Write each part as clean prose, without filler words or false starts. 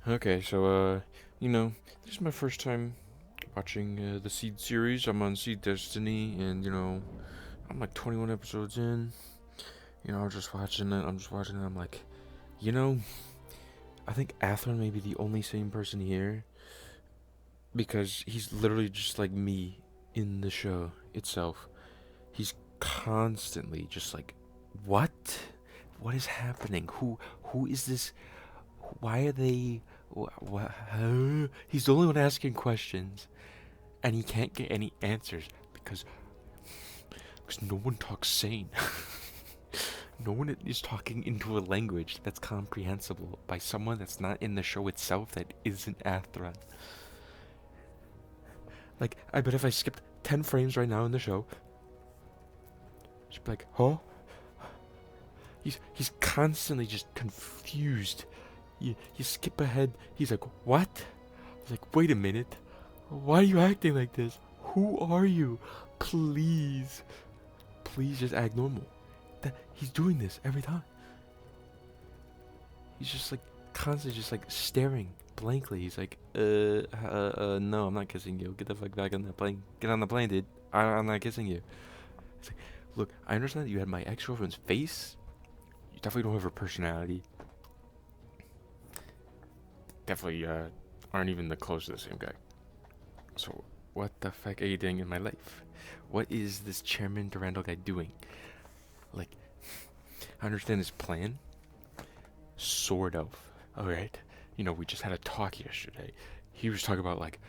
Okay, so, this is my first time watching the Seed series. I'm on Seed Destiny, and, I'm like 21 episodes in. I'm just watching it. I'm like, you know, I think Athrun may be the only sane person here because he's literally just like me in the show itself. He's constantly just like, what? What is happening? Who is this? Why are they? He's the only one asking questions, and he can't get any answers because no one talks sane. No one is talking into a language that's comprehensible by someone that's not in the show itself that isn't Athrun. Like, I bet if I skipped 10 frames right now in the show, she'd be like, huh? He's constantly just confused. You skip ahead, he's like, what? I was like, wait a minute. Why are you acting like this? Who are you? Please. Please just act normal. He's doing this every time. He's just like constantly just like staring blankly. He's like, no, I'm not kissing you. Get the fuck back on that plane. Get on the plane, dude. I'm not kissing you. It's like, look, I understand that you had my ex-girlfriend's face. You definitely don't have her personality. Definitely aren't even the close to the same guy. So what the fuck are you doing in my life? What is this Chairman Durandal guy doing? Like, I understand his plan. Sort of. Alright? We just had a talk yesterday. He was talking about, like,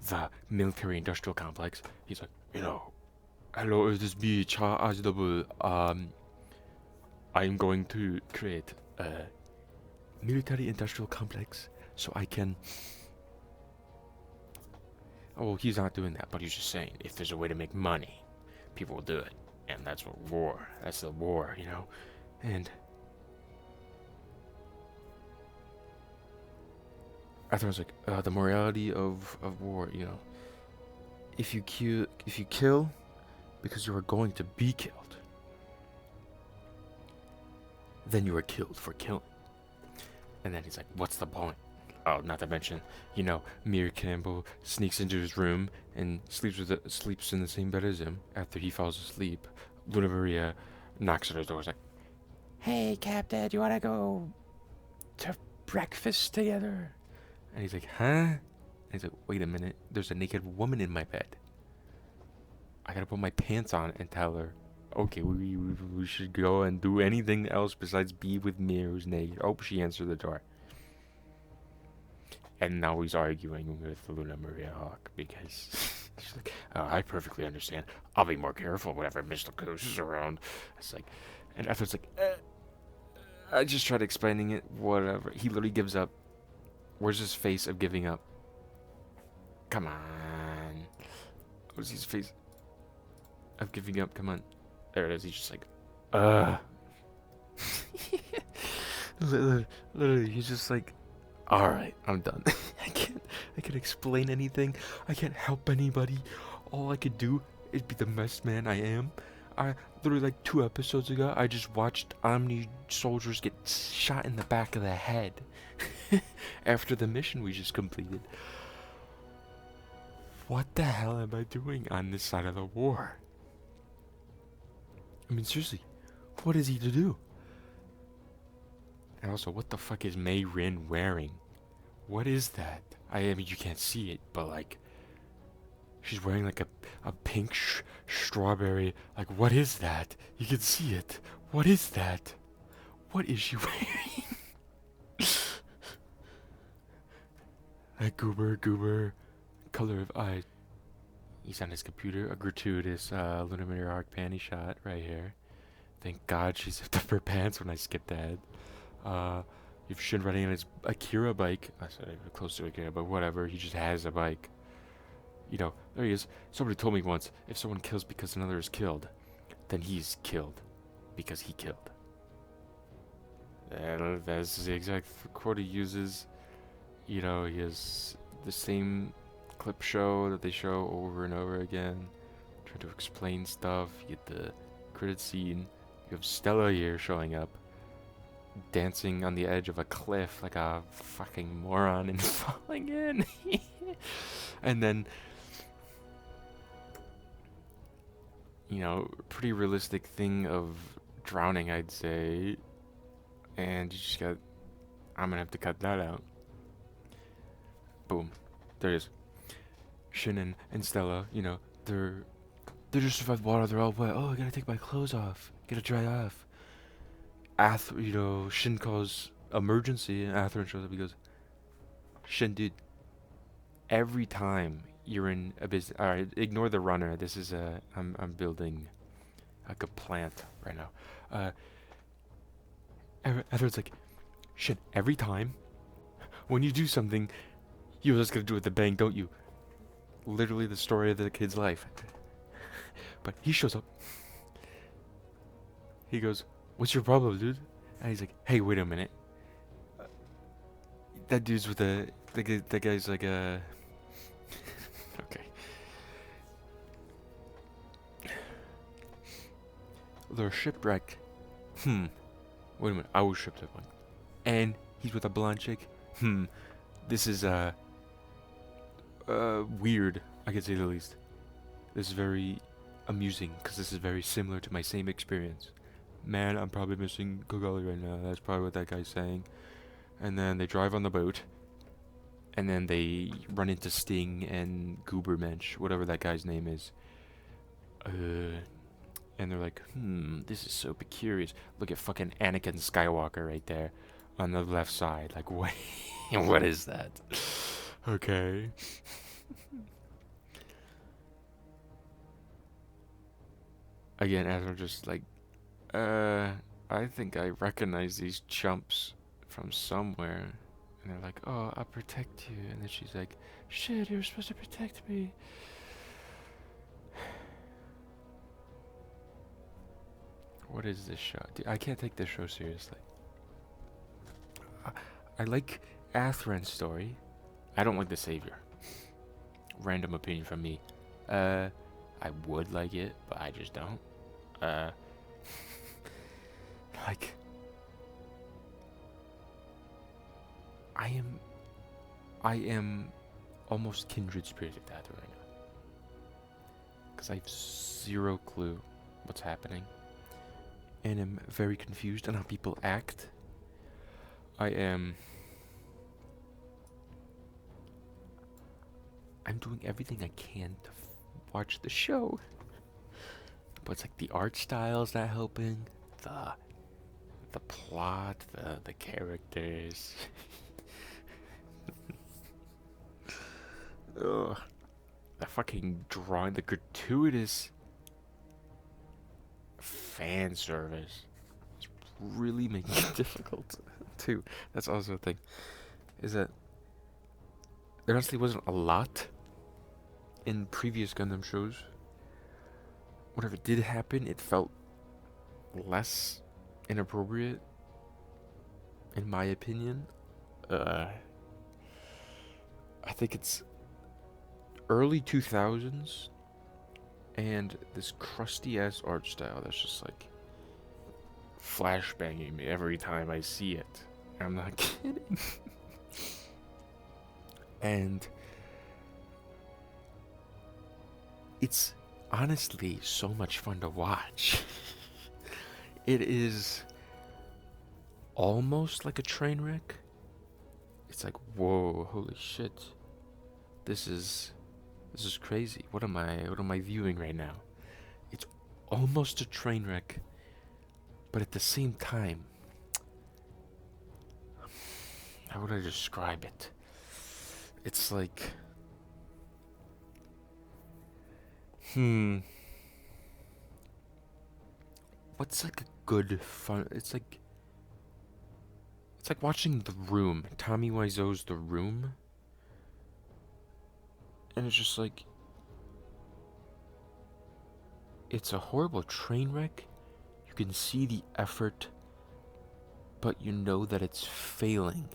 the military industrial complex. He's like, hello, is this be charge double? I'm going to create a military industrial complex so I can. Oh, he's not doing that, but he's just saying if there's a way to make money, people will do it. And that's what war. That's the war, And I thought it was like the morality of war. If you kill because you are going to be killed, then you are killed for killing. And then he's like, what's the point? Oh, not to mention, Mir Campbell sneaks into his room and sleeps in the same bed as him. After he falls asleep, Luna Maria knocks at his door. He's like, "Hey, Captain, you wanna go to breakfast together?" And he's like, "Huh?" And he's like, "Wait a minute. There's a naked woman in my bed. I gotta put my pants on and tell her, okay, we should go and do anything else besides be with Mir, who's naked." Oh, she answered the door. And now he's arguing with Luna Maria Hawk because she's like, "Oh, I perfectly understand. I'll be more careful whenever Mr. Goose is around." It's like, and after it's like, I just tried explaining it, whatever. He literally gives up. Where's his face of giving up? Come on. Where's his face of giving up? Come on. There it is. He's just like, literally, he's just like, all right, I'm done. I can't explain anything. I can't help anybody. All I could do is be the mess man I am. I literally, like 2 episodes ago, I just watched Omni soldiers get shot in the back of the head after the mission we just completed. What the hell am I doing on this side of the war? I mean, seriously, what is he to do? And also, what the fuck is Mei Rin wearing? What is that? I mean, you can't see it, but like, she's wearing like a pink strawberry. Like, what is that? You can see it. What is that? What is she wearing? That goober color of eyes. He's on his computer. A gratuitous Lunar Mirror Arc panty shot right here. Thank God she zipped up her pants when I skipped ahead. You've Shin riding on his Akira bike. I said close to Akira, but whatever. He just has a bike. There he is. Somebody told me once, if someone kills because another is killed, then he's killed because he killed. That's the exact quote he uses. He has the same clip show that they show over and over again, trying to explain stuff. You get the credit scene. You have Stella here showing up. dancing on the edge of a cliff like a fucking moron and falling in. And then, you know, pretty realistic thing of drowning, I'd say. And you just got, I'm gonna have to cut that out. Boom. There it is. Shin and Stella, you know, they just survived water, they're all wet. Oh, I gotta take my clothes off. Gotta dry off. You know, Shin calls emergency, and Athrun shows up. He goes, Shin, dude, every time you're in a business, alright, ignore the runner. This is I'm building like a plant right now. Athrun's like, Shin, every time when you do something, you're just gonna do it with a bang, don't you? Literally the story of the kid's life. But he shows up. He goes, what's your problem, dude? And he's like, hey, wait a minute. That dude's with that guy's like a... Okay. They're shipwrecked. Wait a minute, I was shipwrecked. And he's with a blonde chick. This is, weird, I could say the least. This is very amusing, because this is very similar to my same experience. Man, I'm probably missing Gogali right now. That's probably what that guy's saying. And then they drive on the boat. And then they run into Sting and Goobermensch, whatever that guy's name is. And they're like, this is so curious. Look at fucking Anakin Skywalker right there on the left side. Like, what? What is that? Okay. Again, as we're just like, I think I recognize these chumps from somewhere. And they're like, oh, I'll protect you. And then she's like, shit, you were supposed to protect me. What is this show? Dude, I can't take this show seriously. I like Athrun's story. I don't like the Savior. Random opinion from me. I would like it, but I just don't. Like, I am almost kindred spirited with Athrun right now. Because I have zero clue what's happening. And I'm very confused on how people act. I'm doing everything I can to watch the show. But it's like the art style's not helping. The plot, the characters. Ugh. The fucking drawing, the gratuitous fan service. It's really making it difficult too. That's also a thing. Is that there honestly wasn't a lot in previous Gundam shows. Whatever did happen, it felt less inappropriate, in my opinion. I think it's early 2000s, and this crusty ass art style that's just like flashbanging me every time I see it. I'm not kidding. And it's honestly so much fun to watch. It is almost like a train wreck. It's like, whoa, holy shit. This is crazy. What am I viewing right now? It's almost a train wreck, but at the same time, how would I describe it? It's like, what's like a good fun? It's like watching The Room, Tommy Wiseau's The Room, and it's just like, it's a horrible train wreck. You can see the effort, but you know that it's failing.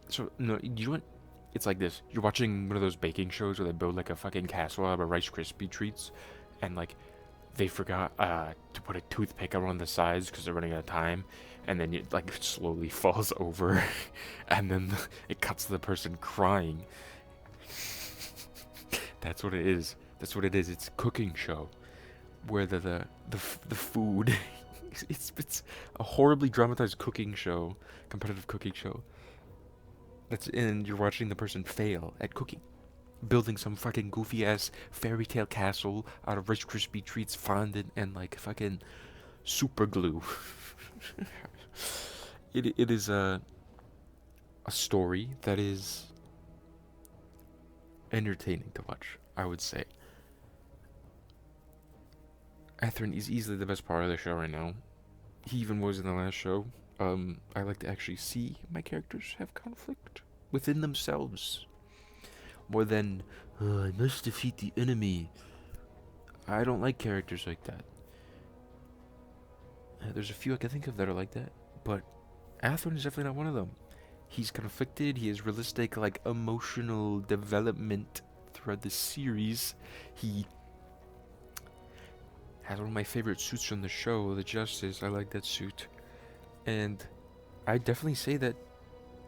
So, no, you know what? It's like this. You're watching one of those baking shows where they build like a fucking castle out of Rice Krispie treats, and like they forgot to put a toothpick around the sides because they're running out of time, and then it like slowly falls over, and then it cuts to the person crying. That's what it is. That's what it is. It's a cooking show where the food. It's a horribly dramatized cooking show, competitive cooking show. And you're watching the person fail at cooking, building some fucking goofy ass fairy tale castle out of Rice Krispie treats, fondant, and like fucking super glue. It is a story that is entertaining to watch, I would say. Athrun is easily the best part of the show right now. He even was in the last show. I like to actually see my characters have conflict within themselves. More than, I must defeat the enemy. I don't like characters like that. There's a few I can think of that are like that, but Athrun is definitely not one of them. He's conflicted, he has realistic, like, emotional development throughout the series. He has one of my favorite suits from the show, the Justice. I like that suit. And I definitely say that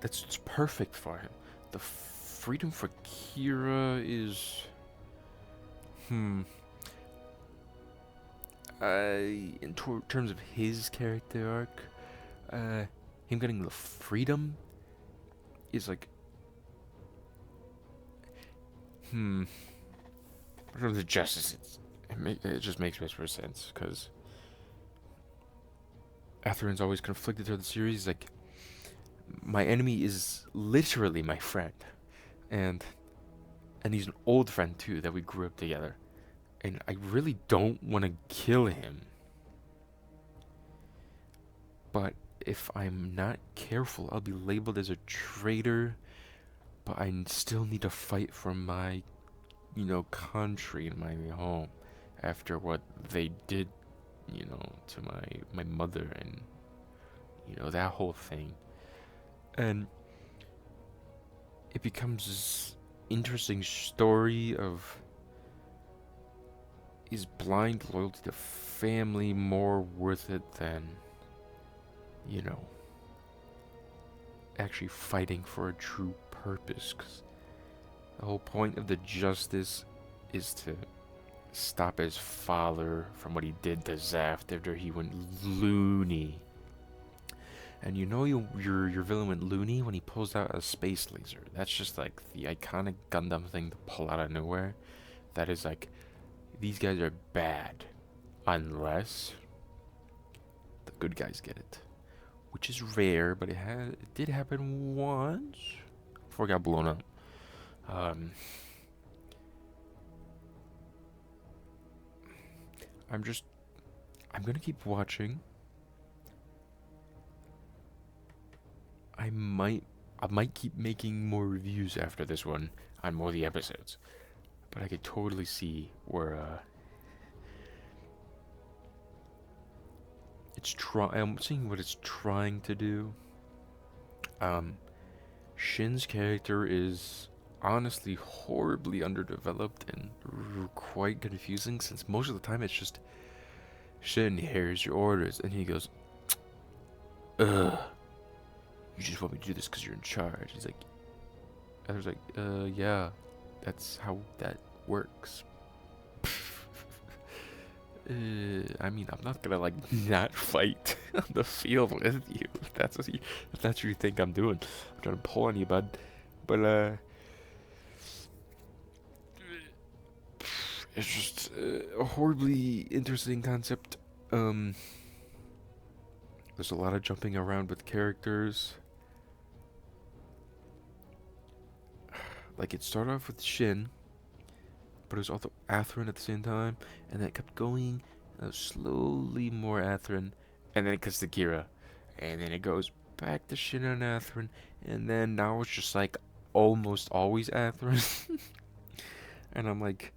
that's perfect for him. The freedom for Kira is... in terms of his character arc, him getting the freedom is like... In terms of justice, it just makes more sense, because Athrun's always conflicted throughout the series. Like, my enemy is literally my friend, and he's an old friend too that we grew up together, and I really don't want to kill him. But if I'm not careful, I'll be labeled as a traitor. But I still need to fight for my, country and my home after what they did, to my mother and, that whole thing. And it becomes this interesting story of, is blind loyalty to family more worth it than, actually fighting for a true purpose? Because the whole point of the Justice is to stop his father from what he did to Zaft after he went loony. And your villain went loony when he pulls out a space laser. That's just like the iconic Gundam thing to pull out of nowhere. That is like, these guys are bad unless the good guys get it, which is rare, but it did happen once before it got blown up. I'm gonna keep watching. I might keep making more reviews after this one on more of the episodes, but I could totally see where I'm seeing what it's trying to do. Shin's character is honestly horribly underdeveloped and quite confusing, since most of the time it's just, Shin, here's your orders, and he goes, ugh, you just want me to do this because you're in charge. He's like, I was like, yeah, that's how that works. I mean, I'm not gonna like not fight on the field with you. If that's what you think I'm doing. I'm trying to pull on you, bud. But it's just a horribly interesting concept. There's a lot of jumping around with characters. Like, it started off with Shin, but it was also Athrun at the same time, and then it kept going, slowly more Athrun, and then it cuts to Kira, and then it goes back to Shin and Athrun, and then now it's just like almost always Athrun. And I'm like,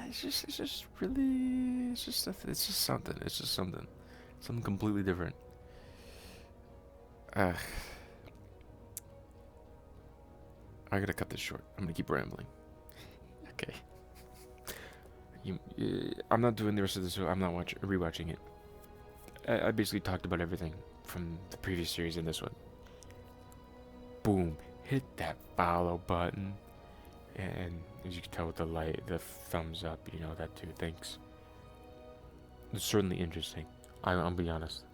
it's just really, it's just something completely different. I gotta cut this short. I'm gonna keep rambling. Okay. I'm not doing the rest of this. So I'm not rewatching it. I basically talked about everything from the previous series in this one. Boom! Hit that follow button, and as you can tell with the thumbs up, you know that too. Thanks. It's certainly interesting. I'll be honest.